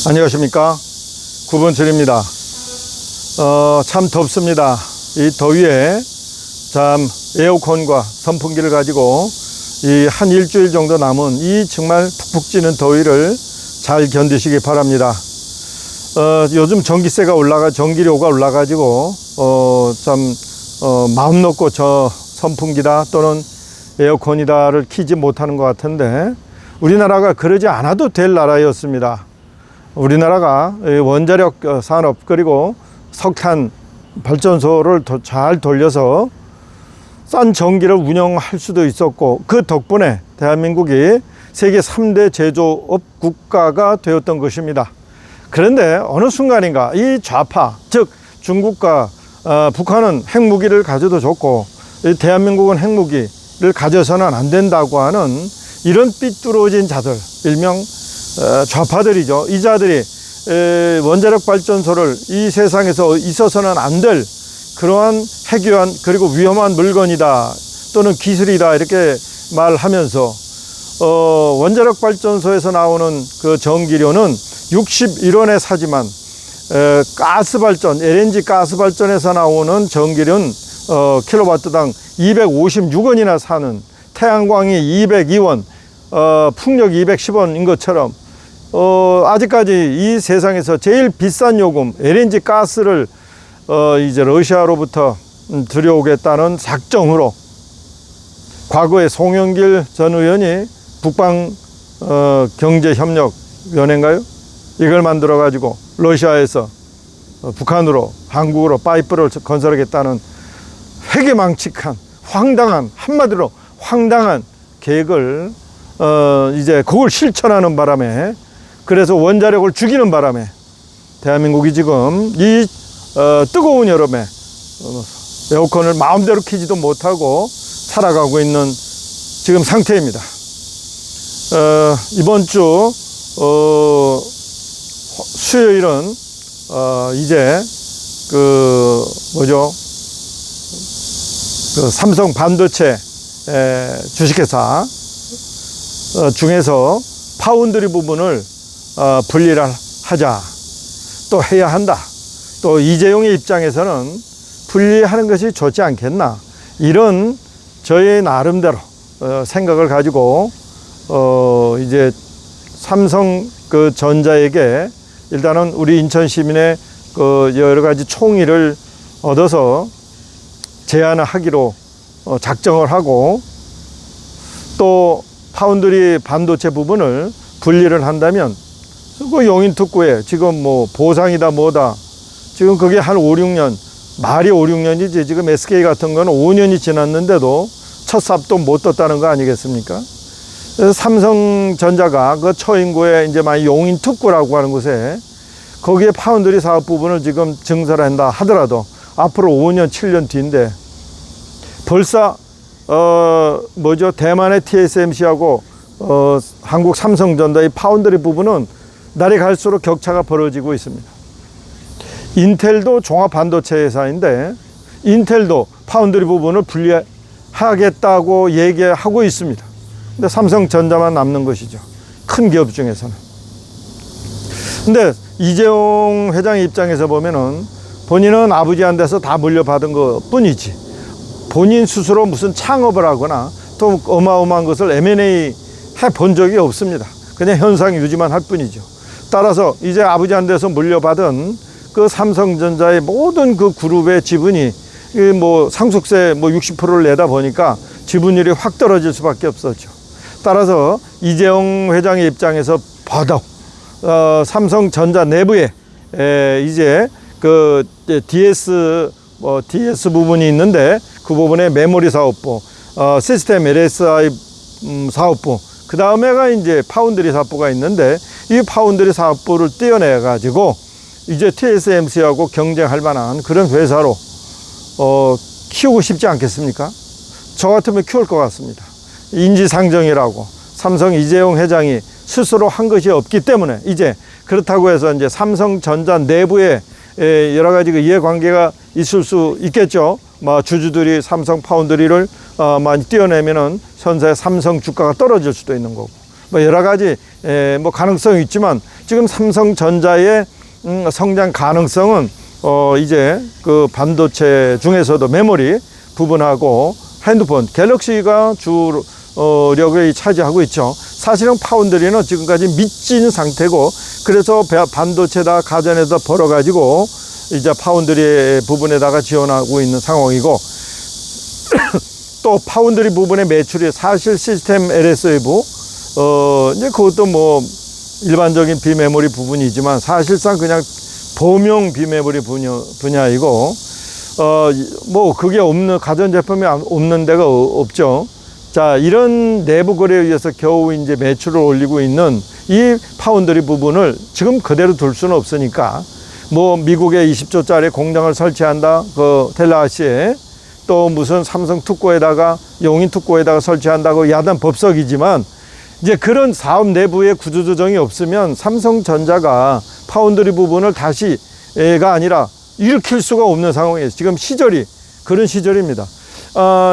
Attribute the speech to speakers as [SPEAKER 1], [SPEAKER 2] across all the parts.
[SPEAKER 1] 안녕하십니까, 구본철입니다. 참 덥습니다. 이 더위에 참 에어컨과 선풍기를 가지고 이 한 일주일 정도 남은 이 정말 푹푹 찌는 더위를 잘 견디시기 바랍니다. 요즘 전기료가 올라가지고 마음 놓고 저 선풍기다 또는 에어컨이다를 켜지 못하는 것 같은데, 우리나라가 그러지 않아도 될 나라였습니다. 우리나라가 원자력 산업 그리고 석탄 발전소를 잘 돌려서 싼 전기를 운영할 수도 있었고, 그 덕분에 대한민국이 세계 3대 제조업 국가가 되었던 것입니다. 그런데 어느 순간인가 이 좌파, 즉 중국과 북한은 핵무기를 가져도 좋고 대한민국은 핵무기를 가져서는 안 된다고 하는 이런 삐뚤어진 자들, 일명 좌파들이죠. 이 자들이 원자력 발전소를 이 세상에서 있어서는 안 될 그러한 핵유한 그리고 위험한 물건이다 또는 기술이다 이렇게 말하면서 원자력 발전소에서 나오는 그 전기료는 61원에 사지만 가스 발전, LNG 가스 발전에서 나오는 전기료는 킬로와트당 256원이나 사는, 태양광이 202원, 풍력이 210원인 것처럼 아직까지 이 세상에서 제일 비싼 요금 LNG 가스를 이제 러시아로부터 들여오겠다는 작정으로 과거에 송영길 전 의원이 북방 경제협력위원회인가요? 이걸 만들어 가지고 러시아에서 북한으로, 한국으로 파이프를 건설하겠다는 회개망측한 황당한, 한마디로 황당한 계획을 이제 그걸 실천하는 바람에, 그래서 원자력을 죽이는 바람에 대한민국이 지금 이 뜨거운 여름에 에어컨을 마음대로 켜지도 못하고 살아가고 있는 지금 상태입니다. 이번 주 수요일은 이제 삼성 반도체 주식회사 중에서 파운드리 부분을 분리를 하자, 또 해야 한다, 또 이재용의 입장에서는 분리하는 것이 좋지 않겠나, 이런 저의 나름대로 생각을 가지고 이제 삼성 전자에게 일단은 우리 인천 시민의 여러 가지 총의를 얻어서 제안을 하기로 작정을 하고, 또 파운드리 반도체 부분을 분리를 한다면 그 용인특구에 지금 뭐 보상이다 뭐다, 지금 그게 한 5, 6년, 말이 5, 6년이지 지금 SK 같은 거는 5년이 지났는데도 첫 삽도 못 떴다는 거 아니겠습니까? 그래서 삼성전자가 그 처인구에 이제 용인특구라고 하는 곳에 거기에 파운드리 사업 부분을 지금 증설한다 하더라도 앞으로 5년, 7년 뒤인데 벌써 대만의 TSMC하고 한국 삼성전자의 파운드리 부분은 날이 갈수록 격차가 벌어지고 있습니다. 인텔도 종합 반도체 회사인데 인텔도 파운드리 부분을 분리하겠다고 얘기하고 있습니다. 근데 삼성전자만 남는 것이죠, 큰 기업 중에서는. 근데 이재용 회장의 입장에서 보면은 본인은 아버지한테서 다 물려받은 것 뿐이지 본인 스스로 무슨 창업을 하거나 또 어마어마한 것을 M&A 해본 적이 없습니다. 그냥 현상 유지만 할 뿐이죠. 따라서 이제 아버지한테서 물려받은 그 삼성전자의 모든 그 그룹의 지분이 상속세 60%를 내다 보니까 지분율이 확 떨어질 수밖에 없었죠. 따라서 이재용 회장의 입장에서 더더욱 삼성전자 내부에 이제 그 DS 부분이 있는데 그 부분에 메모리 사업부, 시스템 LSI 사업부, 그 다음에가 이제 파운드리 사업부가 있는데 이 파운드리 사업부를 떼어내 가지고 이제 TSMC하고 경쟁할 만한 그런 회사로 키우고 싶지 않겠습니까? 저 같으면 키울 것 같습니다. 인지상정이라고 삼성 이재용 회장이 스스로 한 것이 없기 때문에, 이제 그렇다고 해서 이제 삼성전자 내부에 여러 가지 이해관계가 있을 수 있겠죠. 주주들이 삼성 파운드리를 많이 띄어내면은 현재 삼성 주가가 떨어질 수도 있는 거고, 뭐 여러 가지 뭐 가능성이 있지만 지금 삼성전자의 성장 가능성은 이제 그 반도체 중에서도 메모리 부분하고 핸드폰, 갤럭시가 주력을 차지하고 있죠. 사실은 파운드리는 지금까지 미친 상태고, 그래서 반도체다 가전에다 벌어가지고 이제 파운드리 부분에다가 지원하고 있는 상황이고, 또 파운드리 부분의 매출이 사실 시스템 LSA부 이제 그것도 뭐 일반적인 비메모리 부분이지만 사실상 그냥 범용 비메모리 분야이고, 뭐 그게 없는, 가전제품이 없는 데가 없죠. 자, 이런 내부 거래에 의해서 겨우 이제 매출을 올리고 있는 이 파운드리 부분을 지금 그대로 둘 수는 없으니까, 뭐 미국에 20조짜리 공장을 설치한다, 그 텔라시에, 또 무슨 삼성 특구에다가, 용인 특구에다가 설치한다고 야단 법석이지만, 이제 그런 사업 내부의 구조조정이 없으면 삼성전자가 파운드리 부분을 다시가 아니라 일으킬 수가 없는 상황이에요. 지금 시절이 그런 시절입니다.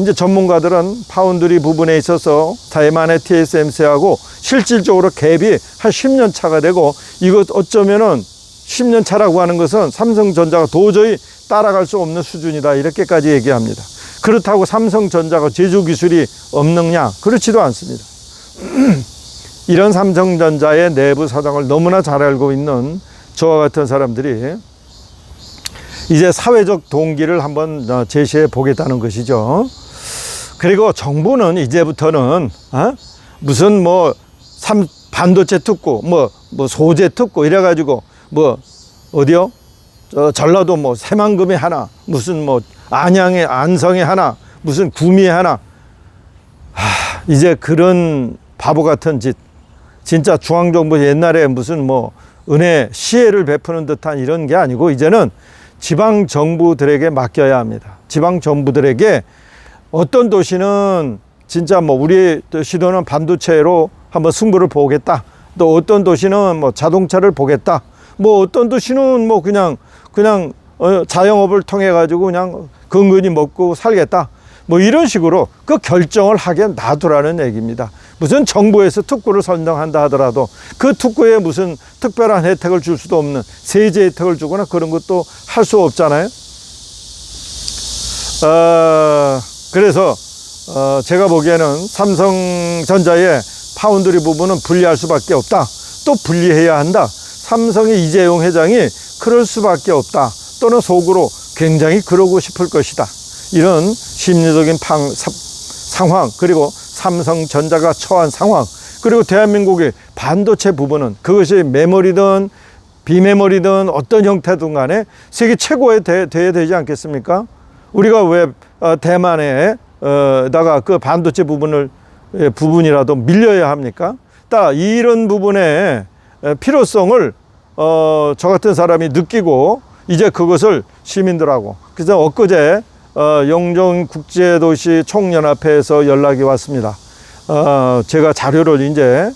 [SPEAKER 1] 이제 전문가들은 파운드리 부분에 있어서 대만의 TSMC하고 실질적으로 갭이 한 10년 차가 되고, 이것 어쩌면은 10년 차라고 하는 것은 삼성전자가 도저히 따라갈 수 없는 수준이다, 이렇게까지 얘기합니다. 그렇다고 삼성전자가 제조 기술이 없느냐? 그렇지도 않습니다. 이런 삼성전자의 내부 사정을 너무나 잘 알고 있는 저와 같은 사람들이 이제 사회적 동기를 한번 제시해 보겠다는 것이죠. 그리고 정부는 이제부터는 무슨 뭐 반도체 특구, 뭐 소재 특구 이래가지고 뭐 어디요? 전라도 뭐 새만금에 하나, 무슨 뭐 안양에 안성에 하나, 무슨 구미에 하나. 이제 그런 바보 같은 짓, 진짜 중앙정부 옛날에 무슨 뭐 은혜 시혜를 베푸는 듯한 이런 게 아니고, 이제는 지방 정부들에게 맡겨야 합니다. 지방 정부들에게 어떤 도시는 진짜 뭐 우리 시도는 반도체로 한번 승부를 보겠다, 또 어떤 도시는 뭐 자동차를 보겠다, 뭐 어떤 도시는 뭐 그냥 자영업을 통해 가지고 그냥 근근히 먹고 살겠다, 뭐 이런 식으로 그 결정을 하게 놔두라는 얘기입니다. 무슨 정부에서 특구를 선정한다 하더라도 그 특구에 무슨 특별한 혜택을 줄 수도 없는, 세제 혜택을 주거나 그런 것도 할 수 없잖아요. 그래서 제가 보기에는 삼성전자의 파운드리 부분은 분리할 수밖에 없다, 또 분리해야 한다. 삼성의 이재용 회장이 그럴 수밖에 없다, 또는 속으로 굉장히 그러고 싶을 것이다, 이런 심리적인 상황, 그리고 삼성전자가 처한 상황, 그리고 대한민국의 반도체 부분은 그것이 메모리든 비메모리든 어떤 형태든 간에 세계 최고에 돼야 되지 않겠습니까? 우리가 왜 대만에다가 그 반도체 부분이라도 밀려야 합니까? 딱 이런 부분의 필요성을 저 같은 사람이 느끼고 이제 그것을 시민들하고, 그래서 엊그제 영종국제도시 총연합회에서 연락이 왔습니다. 제가 자료를 이제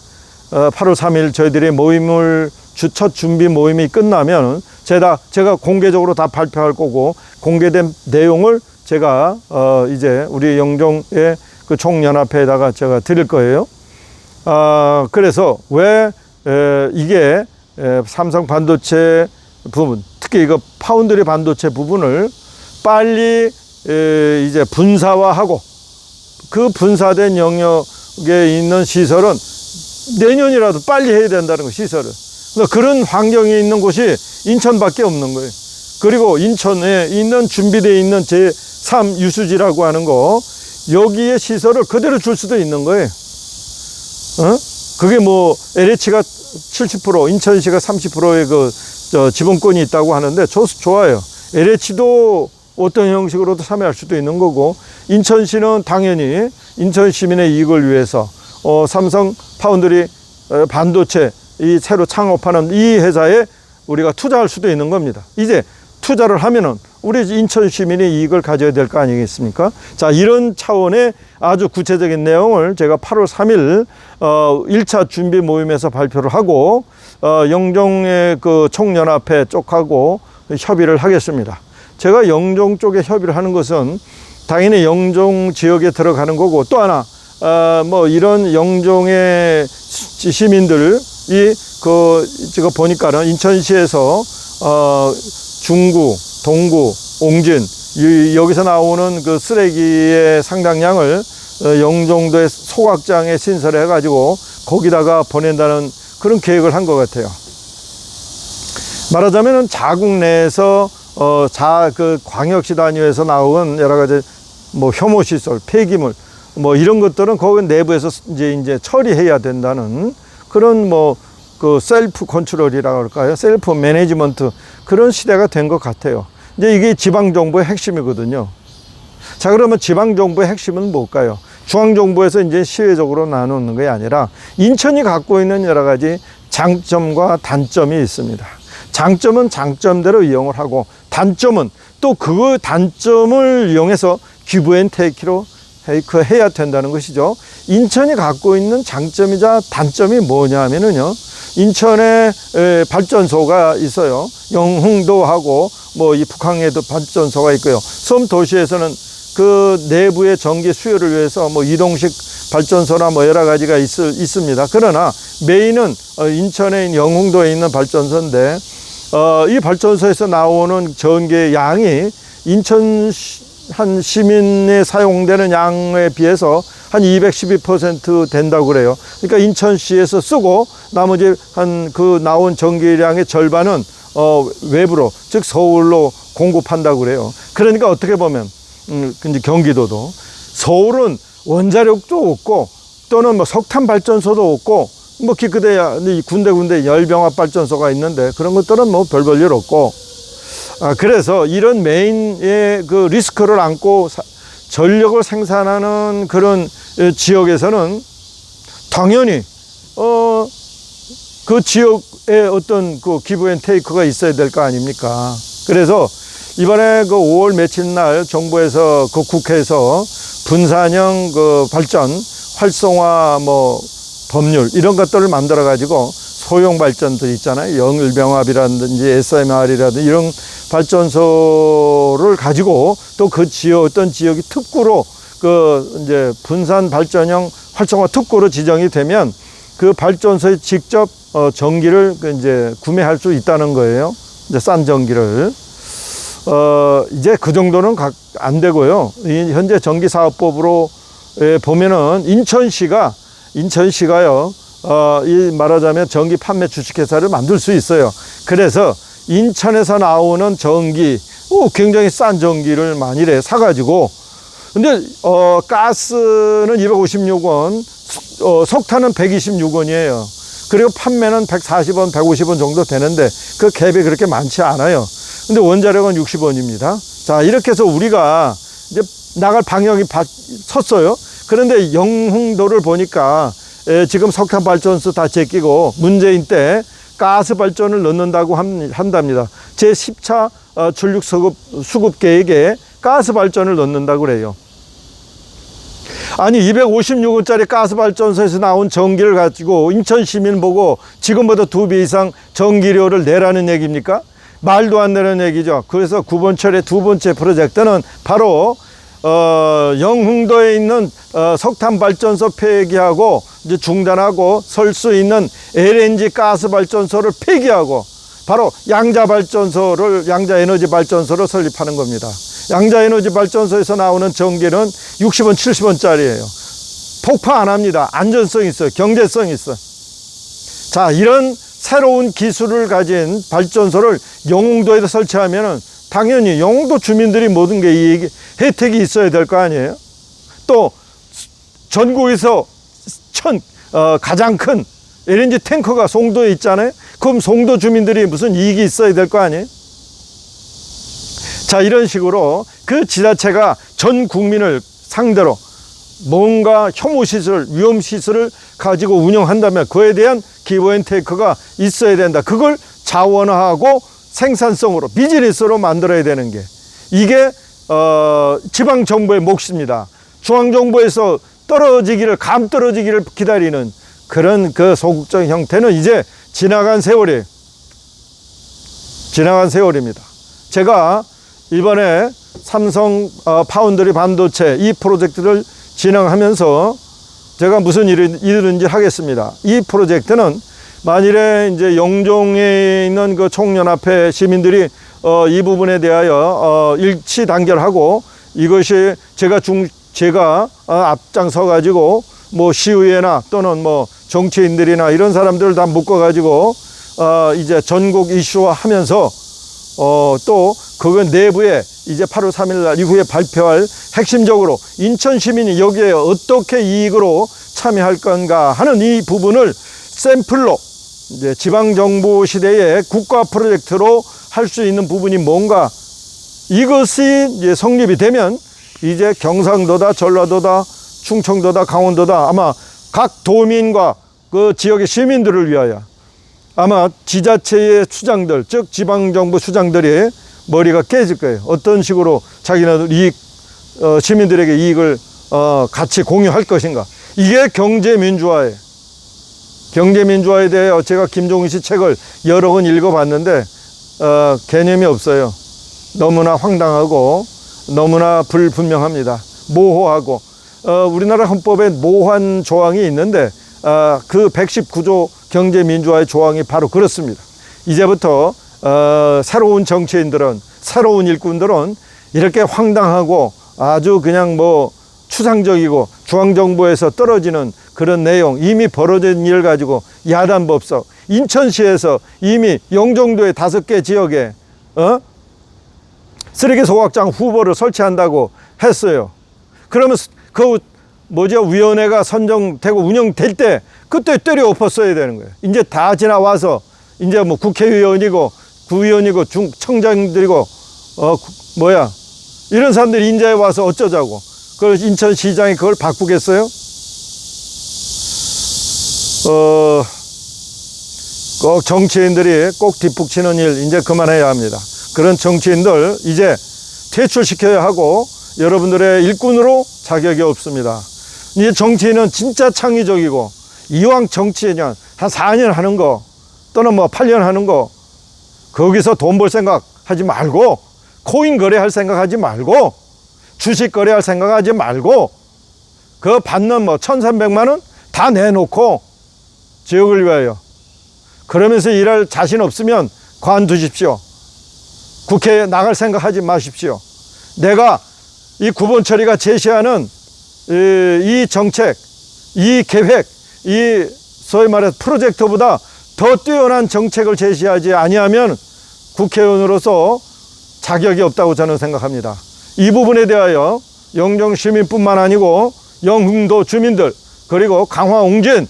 [SPEAKER 1] 8월 3일 저희들이 모임을 첫 준비 모임이 끝나면 제가 공개적으로 다 발표할 거고, 공개된 내용을 제가 이제 우리 영종의 그 총연합회에다가 제가 드릴 거예요. 그래서 왜 이게 삼성 반도체 부분, 특히 이거 파운드리 반도체 부분을 빨리 이제 분사화하고, 그 분사된 영역에 있는 시설은 내년이라도 빨리 해야 된다는 거, 시설을. 그러니까 그런 환경에 있는 곳이 인천밖에 없는 거예요. 그리고 인천에 있는 준비되어 있는 제3 유수지라고 하는 거, 여기에 시설을 그대로 줄 수도 있는 거예요. 그게 뭐 LH가 70%, 인천시가 30%의 그 지분권이 있다고 하는데 좋아요. LH도 어떤 형식으로도 참여할 수도 있는 거고, 인천시는 당연히 인천 시민의 이익을 위해서 삼성 파운드리 반도체 이 새로 창업하는 이 회사에 우리가 투자할 수도 있는 겁니다. 이제 투자를 하면은 우리 인천 시민의 이익을 가져야 될 거 아니겠습니까? 자, 이런 차원의 아주 구체적인 내용을 제가 8월 3일 1차 준비 모임에서 발표를 하고, 영종의 그 총연합회 쪽하고 협의를 하겠습니다. 제가 영종 쪽에 협의를 하는 것은 당연히 영종 지역에 들어가는 거고, 또 하나 뭐 이런 영종의 시민들이 제가 보니까는 인천시에서 중구, 동구, 옹진 여기서 나오는 그 쓰레기의 상당량을 영종도의 소각장에 신설해 가지고 거기다가 보낸다는 그런 계획을 한 것 같아요. 말하자면은 자국 내에서 그 광역시 단위에서 나온 여러 가지 뭐 혐오 시설, 폐기물 뭐 이런 것들은 거기 내부에서 이제 처리해야 된다는 그런 그 셀프 컨트롤이라고 할까요? 셀프 매니지먼트 그런 시대가 된 것 같아요. 이제 이게 지방정부의 핵심이거든요. 자, 그러면 지방정부의 핵심은 뭘까요? 중앙정부에서 이제 시회적으로 나누는 게 아니라 인천이 갖고 있는 여러 가지 장점과 단점이 있습니다. 장점은 장점대로 이용을 하고 단점은 또 그 단점을 이용해서 기브앤테이크로 해야 된다는 것이죠. 인천이 갖고 있는 장점이자 단점이 뭐냐 하면은요, 인천에 발전소가 있어요. 영흥도하고 이 북항에도 발전소가 있고요. 섬 도시에서는 그 내부의 전기 수요를 위해서 이동식 발전소나 여러 가지가 있습니다. 그러나 메인은 인천의 영흥도에 있는 발전소인데 이 발전소에서 나오는 전기의 양이 인천 한 시민에 사용되는 양에 비해서 한 212% 된다고 그래요. 그러니까 인천시에서 쓰고 나머지 그 나온 전기량의 절반은 외부로, 즉 서울로 공급한다고 그래요. 그러니까 어떻게 보면 이제 경기도도 서울은 원자력도 없고 또는 석탄 발전소도 없고 기껏해야 군데군데 열병합 발전소가 있는데 그런 것들은 별 볼일 없고, 그래서 이런 메인의 그 리스크를 안고 전력을 생산하는 그런 지역에서는 당연히 그 지역에 어떤 그 기브앤테이크가 있어야 될 거 아닙니까? 그래서 이번에 그 5월 며칠 날 정부에서 그 국회에서 분산형 그 발전 활성화 법률 이런 것들을 만들어 가지고 소형 발전들 있잖아요. 영일병합이라든지 SMR이라든지 이런 발전소를 가지고 또 그 지역 어떤 지역이 특구로 그 이제 분산 발전형 활성화 특구로 지정이 되면 그 발전소에 직접 전기를 이제 구매할 수 있다는 거예요. 이제 싼 전기를. 이제 그 정도는 안 되고요. 현재 전기사업법으로 보면은 인천시가요, 이 말하자면 전기 판매 주식회사를 만들 수 있어요. 그래서 인천에서 나오는 전기, 굉장히 싼 전기를 만일에 사가지고, 근데, 가스는 256원, 석탄은 126원이에요. 그리고 판매는 140원, 150원 정도 되는데, 그 갭이 그렇게 많지 않아요. 근데 원자력은 60원입니다. 자, 이렇게 해서 우리가 이제 나갈 방향이 섰어요. 그런데 영흥도를 보니까 지금 석탄 발전소 다 제끼고 문재인 때 가스 발전을 넣는다고 한답니다. 제10차 전력 수급 계획에 가스 발전을 넣는다고 그래요. 아니 256원짜리 가스 발전소에서 나온 전기를 가지고 인천 시민 보고 지금보다 2배 이상 전기료를 내라는 얘기입니까? 말도 안 되는 얘기죠. 그래서 9번철의 두 번째 프로젝트는 바로 영흥도에 있는 석탄 발전소 폐기하고 이제 중단하고 설 수 있는 LNG 가스 발전소를 폐기하고 바로 양자 에너지 발전소를 설립하는 겁니다. 양자 에너지 발전소에서 나오는 전기는 60원, 70원짜리예요. 폭파 안 합니다. 안전성이 있어요. 경제성이 있어요. 자, 이런 새로운 기술을 가진 발전소를 영흥도에다 설치하면은 당연히 영흥도 주민들이 모든 게 이 혜택이 있어야 될 거 아니에요? 또 전국에서 가장 큰 LNG 탱커가 송도에 있잖아요. 그럼 송도 주민들이 무슨 이익이 있어야 될 거 아니에요? 자, 이런 식으로 그 지자체가 전 국민을 상대로 뭔가 혐오시설, 위험시설을 가지고 운영한다면 그에 대한 기브앤테이크가 있어야 된다. 그걸 자원화하고 생산성으로 비즈니스로 만들어야 되는 게 이게 지방정부의 몫입니다. 중앙정부에서 감 떨어지기를 기다리는 그런 그 소극적 형태는 이제 지나간 세월입니다. 제가 이번에 삼성 파운드리 반도체 이 프로젝트를 진행하면서 제가 무슨 일이든지 하겠습니다. 이 프로젝트는 만일에 이제 영종에 있는 그 총연합회 시민들이 이 부분에 대하여 일치 단결하고 이것이 제가 앞장서 가지고 뭐 시의회나 또는 뭐 정치인들이나 이런 사람들을 다 묶어 가지고 이제 전국 이슈화 하면서 또 그건 내부에 이제 8월 3일 날 이후에 발표할 핵심적으로 인천 시민이 여기에 어떻게 이익으로 참여할 건가 하는 이 부분을 샘플로 이제 지방정부 시대의 국가 프로젝트로 할 수 있는 부분이 뭔가, 이것이 이제 성립이 되면 이제 경상도다, 전라도다, 충청도다, 강원도다 아마 각 도민과 그 지역의 시민들을 위하여 아마 지자체의 수장들, 즉 지방정부 수장들이 머리가 깨질 거예요. 어떤 식으로 자기네들 시민들에게 이익을 같이 공유할 것인가. 이게 경제민주화예요. 경제민주화에 대해 제가 김종인 씨 책을 여러 권 읽어봤는데 개념이 없어요. 너무나 황당하고 너무나 불분명합니다. 모호하고 우리나라 헌법에 모호한 조항이 있는데 그 119조 경제민주화의 조항이 바로 그렇습니다. 이제부터 새로운 정치인들은, 새로운 일꾼들은 이렇게 황당하고 아주 그냥 뭐 추상적이고 중앙정부에서 떨어지는 그런 내용, 이미 벌어진 일 가지고 야단법석, 인천시에서 이미 영종도의 5개 지역에 쓰레기 소각장 후보를 설치한다고 했어요. 그러면 그 위원회가 선정되고 운영될 때 그때 때려 엎었어야 되는 거예요. 이제 다 지나와서 이제 뭐 국회의원이고 구의원이고 청장들이고 이런 사람들이 인자에 와서 어쩌자고. 그래서 인천시장이 그걸 바꾸겠어요? 꼭 정치인들이 꼭 뒷북치는 일 이제 그만해야 합니다. 그런 정치인들 이제 퇴출시켜야 하고 여러분들의 일꾼으로 자격이 없습니다. 이제 정치인은 진짜 창의적이고, 이왕 정치인은 한 4년 하는 거 또는 뭐 8년 하는 거, 거기서 돈 벌 생각 하지 말고, 코인 거래할 생각 하지 말고, 주식 거래할 생각 하지 말고, 그 받는 뭐 1,300만 원 다 내놓고 지역을 위하여 그러면서 일할 자신 없으면 관두십시오. 국회에 나갈 생각 하지 마십시오. 내가 이 구본철이가 제시하는 이 정책, 이 계획, 이 소위 말해서 프로젝트보다 더 뛰어난 정책을 제시하지 아니하면 국회의원으로서 자격이 없다고 저는 생각합니다. 이 부분에 대하여 영종 시민뿐만 아니고 영흥도 주민들, 그리고 강화 옹진,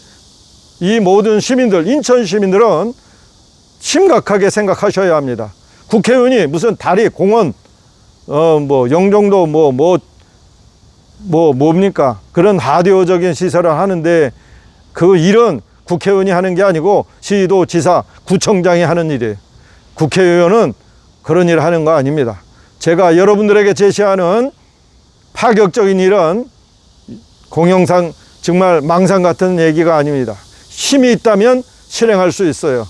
[SPEAKER 1] 이 모든 시민들, 인천 시민들은 심각하게 생각하셔야 합니다. 국회의원이 무슨 다리, 공원, 영종도 뭡니까? 그런 하드웨어적인 시설을 하는데 그 일은 국회의원이 하는 게 아니고 시도, 지사, 구청장이 하는 일이에요. 국회의원은 그런 일을 하는 거 아닙니다. 제가 여러분들에게 제시하는 파격적인 일은 공영상 정말 망상 같은 얘기가 아닙니다. 힘이 있다면 실행할 수 있어요.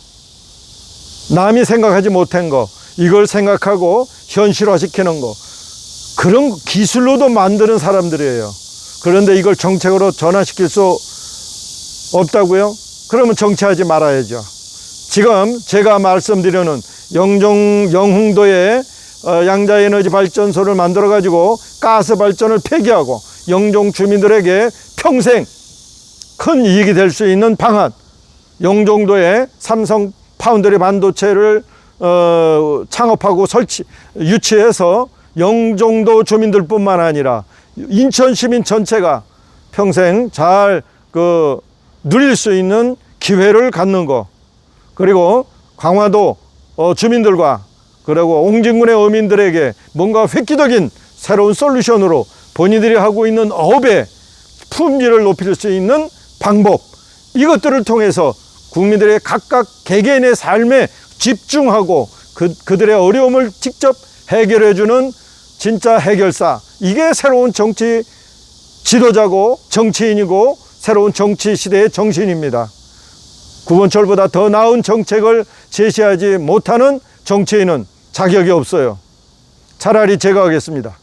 [SPEAKER 1] 남이 생각하지 못한 거, 이걸 생각하고 현실화시키는 거, 그런 기술로도 만드는 사람들이에요. 그런데 이걸 정책으로 전환시킬 수 없다고요? 그러면 정치하지 말아야죠. 지금 제가 말씀드리는 영흥도에 양자에너지 발전소를 만들어 가지고 가스 발전을 폐기하고 영종 주민들에게 평생 큰 이익이 될 수 있는 방안, 영종도에 삼성 파운드리 반도체를 창업하고 유치해서 영종도 주민들뿐만 아니라 인천 시민 전체가 평생 잘 누릴 수 있는 기회를 갖는 거, 그리고 강화도 주민들과 그리고 옹진군의 어민들에게 뭔가 획기적인 새로운 솔루션으로 본인들이 하고 있는 업의 품질을 높일 수 있는 방법, 이것들을 통해서 국민들의 각각 개개인의 삶에 집중하고 그들의 어려움을 직접 해결해주는 진짜 해결사, 이게 새로운 정치 지도자고 정치인이고 새로운 정치 시대의 정신입니다. 구본철보다 더 나은 정책을 제시하지 못하는 정치인은 자격이 없어요. 차라리 제가 하겠습니다.